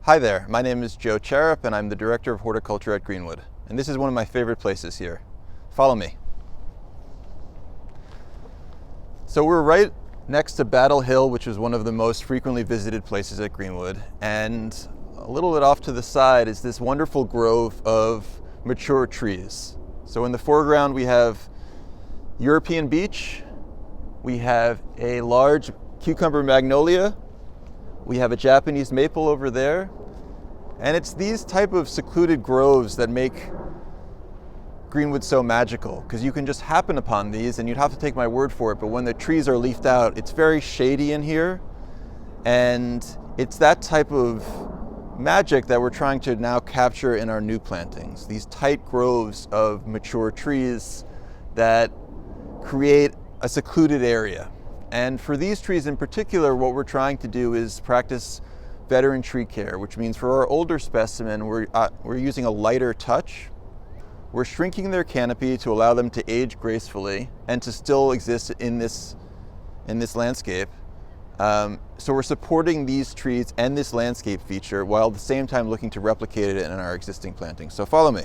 Hi there, my name is Joe Charap and I'm the Director of Horticulture at Greenwood. And this is one of my favorite places here. Follow me. So we're right next to Battle Hill, which is one of the most frequently visited places at Greenwood. And a little bit off to the side is this wonderful grove of mature trees. So in the foreground we have European beech, we have a large cucumber magnolia, we have a Japanese maple over there, and it's these type of secluded groves that make Greenwood so magical, because you can just happen upon these and you'd have to take my word for it, but when the trees are leafed out, it's very shady in here, and it's that type of magic that we're trying to now capture in our new plantings. These tight groves of mature trees that create a secluded area. And for these trees in particular, what we're trying to do is practice veteran tree care, which means for our older specimen, we're using a lighter touch. We're shrinking their canopy to allow them to age gracefully and to still exist in this landscape. So we're supporting these trees and this landscape feature while at the same time looking to replicate it in our existing plantings. So follow me.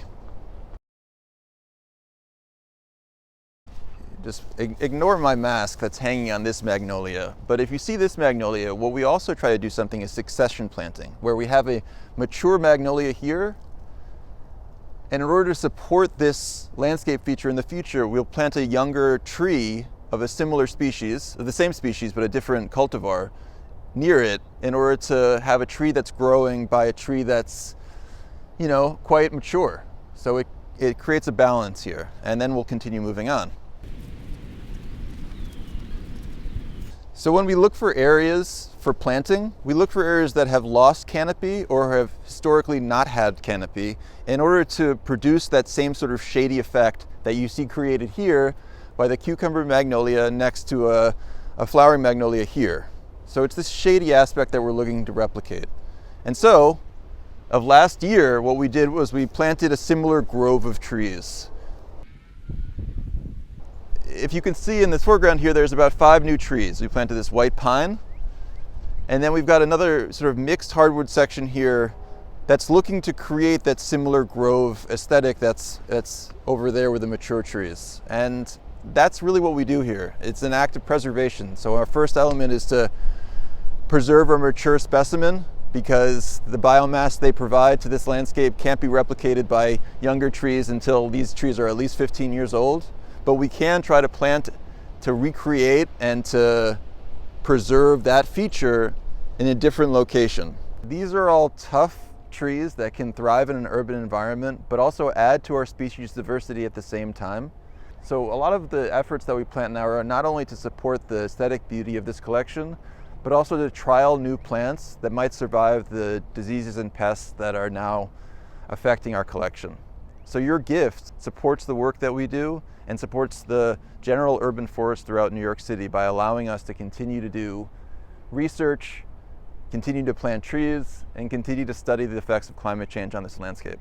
Just ignore my mask that's hanging on this magnolia. But if you see this magnolia, what we also try to do something is succession planting, where we have a mature magnolia here. And in order to support this landscape feature in the future, we'll plant a younger tree of a similar species, of the same species, but a different cultivar near it, in order to have a tree that's growing by a tree that's, quite mature. So it creates a balance here, and then we'll continue moving on. So when we look for areas for planting, we look for areas that have lost canopy or have historically not had canopy in order to produce that same sort of shady effect that you see created here by the cucumber magnolia next to a flowering magnolia here. So it's this shady aspect that we're looking to replicate. And so, of last year, what we did was we planted a similar grove of trees. If you can see in this foreground here, there's about 5 new trees. We planted this white pine, and then we've got another sort of mixed hardwood section here that's looking to create that similar grove aesthetic that's over there with the mature trees. And that's really what we do here. It's an act of preservation. So our first element is to preserve our mature specimen, because the biomass they provide to this landscape can't be replicated by younger trees until these trees are at least 15 years old. But we can try to plant to recreate and to preserve that feature in a different location. These are all tough trees that can thrive in an urban environment, but also add to our species diversity at the same time. So a lot of the efforts that we plant now are not only to support the aesthetic beauty of this collection, but also to trial new plants that might survive the diseases and pests that are now affecting our collection. So your gift supports the work that we do and supports the general urban forest throughout New York City by allowing us to continue to do research, continue to plant trees, and continue to study the effects of climate change on this landscape.